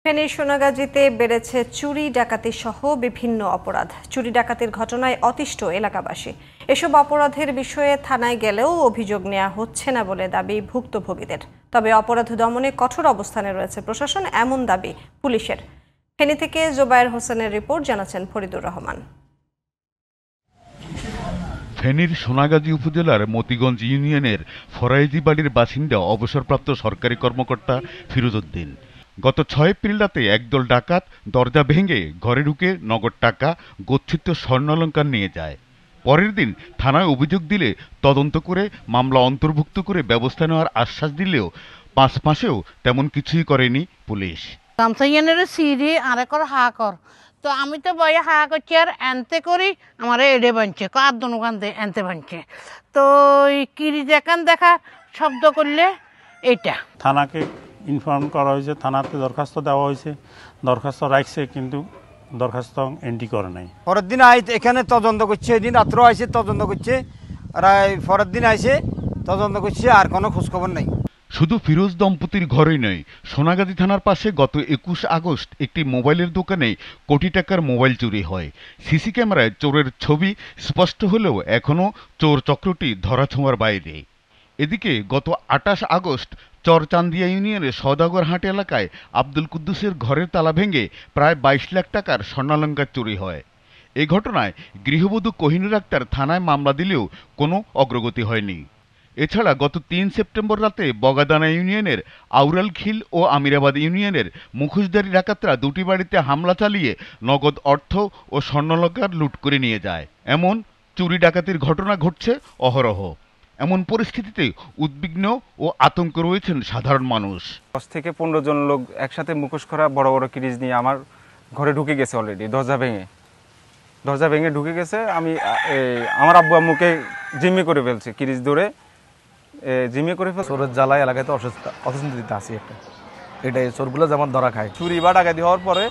ফেনীর সোনাগাজীতে বেড়েছে চুরি ডাকাতি সহ বিভিন্ন অপরাধ। চুরি ডাকাতির ঘটনায় অতিষ্ঠ এলাকাবাসী। এসব অপরাধের বিষয়ে থানায় গেলেও অভিযোগ নেওয়া হচ্ছে না বলে দাবি ভুক্তভোগীদের। তবে অপরাধ দমনে কঠোর অবস্থানে রয়েছে প্রশাসন, এমন দাবি পুলিশের। ফেনী থেকে জোবায়ের হোসেনের রিপোর্ট, জানাচ্ছেন ফরিদুর রহমান। ফেনীর সোনাগাজী উপজেলার মতিগঞ্জ ইউনিয়নের ফরাইজি বাড়ির বাসিন্দা অবসরপ্রাপ্ত সরকারি কর্মকর্তা ফিরোজ উদ্দিন। গত 6 এপ্রিল রাতে একদল ডাকাত দরজা ভেঙে ঘরে ঢুকে নগদ টাকা, গচ্ছিত স্বর্ণালংকার নিয়ে যায়। পরের দিন থানায় অভিযোগ দিলে তদন্ত করে মামলা অন্তর্ভুক্ত করে ব্যবস্থা নেওয়ার আশ্বাস দিলেও 5 মাসেও তেমন কিছুই করেনি পুলিশ। তো আমি তো বয়ে হা করছি আর এনতে করি আমার এডে বানছে কার দোকান এনতে বানছে তো কিরি দেখান দেখা শব্দ করলে এটা থানাকে ইনফর্ম করা হয়েছে, থানাতে দরখাস্ত দেওয়া হয়েছে, দরখাস্ত রাখছে কিন্তু দরখাস্ত এন্ট্রি করে নাই। পরের দিন এখানে তদন্ত করছে, এদিন রাত্র আইসে তদন্ত করছে, আর পরের দিন আইসে তদন্ত করছে, আর কোনো খোঁজখবর নাই। শুধু ফিরোজ দম্পতির ঘরেই নয়, সোনাগাজী থানার পাশে গত 21 আগস্ট একটি মোবাইলের দোকানে কোটি টাকার মোবাইল চুরি হয়। সিসি ক্যামেরায় চোরের ছবি স্পষ্ট হলেও এখনও চোর চক্রটি ধরাছোঁয়ার বাইরে। এদিকে গত 28 আগস্ট চরচান্দিয়া ইউনিয়নের সওদাগরহাট এলাকায় আব্দুল কুদ্দুসের ঘরের তালা ভেঙে প্রায় 22 লাখ টাকার স্বর্ণালংকার চুরি হয়। এই ঘটনায় গৃহবধূ কোহিনুর আক্তার থানায় মামলা দিলেও কোনো অগ্রগতি হয়নি। এছাড়া গত 3 সেপ্টেম্বর রাতে বগাদানা ইউনিয়নের আউরালখিল ও আমিরাবাদ ইউনিয়নের মুখোশধারী ডাকাতরা দুটি বাড়িতে হামলা চালিয়ে নগদ অর্থ ও স্বর্ণালংকার লুট করে নিয়ে যায়। এমন চুরি ডাকাতির ঘটনা ঘটছে অহরহ। এমন পরিস্থিতিতে উদ্বিগ্ন ও আতঙ্ক রয়েছেন সাধারণ মানুষ। 10 থেকে 15 জন লোক একসাথে মুখোশ করা বড় বড় কিরিজ নিয়ে আমার ঘরে ঢুকে গেছে। অলরেডি দরজা ভেঙে ঢুকে গেছে। আমি আমার আব্বু আম্মুকে জিম্মি করে ফেলছে, কিরিজ ধরে জিম্মি করে ফেলছে। চোরের জ্বালায় এলাকায় তো অশান্তিতে আছে একটা, এটাই চোরগুলো যেমন ধরা খায়। চুরি বা ডাকাতি হওয়ার পরে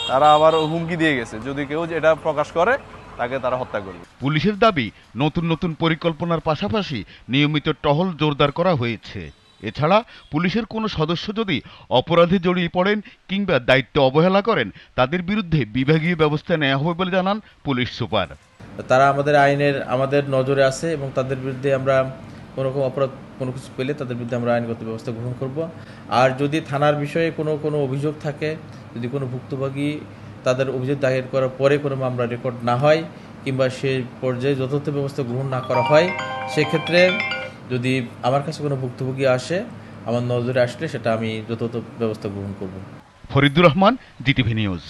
তারা আবার হুমকি দিয়ে গেছে, যদি কেউ এটা প্রকাশ করে তাকে তারা হত্যা করবে। পুলিশের দাবি, নতুন নতুন পরিকল্পনার পাশাপাশি নিয়মিত টহল জোরদার করা হয়েছে। এছাড়া পুলিশের কোনো সদস্য যদি অপরাধে জড়িয়ে পড়েন কিংবা দায়িত্ব অবহেলা করেন, তাদের বিরুদ্ধে বিভাগীয় ব্যবস্থা নেওয়া হবে বলে জানান পুলিশ সুপার। তারা আমাদের নজরে আছে এবং তাদের বিরুদ্ধে আমরা কোনো অপরাধ কোনো কিছু পেলে তাদের বিরুদ্ধে আমরা আইনগত ব্যবস্থা গ্রহণ করব। আর যদি থানার বিষয়ে কোনো অভিযোগ থাকে, যদি কোনো ভুক্তভোগী তাদের অভিযোগ দায়ের করার পরে কোনো মামলা রেকর্ড না হয় কিংবা সেই পর্যায়ে যথাযথ ব্যবস্থা গ্রহণ না করা হয়, সেক্ষেত্রে যদি আমার কাছে কোনো ভুক্তভোগী আসে, আমার নজরে আসলে সেটা আমি যথাযথ ব্যবস্থা গ্রহণ করব। Faridur Rahman, GTV news.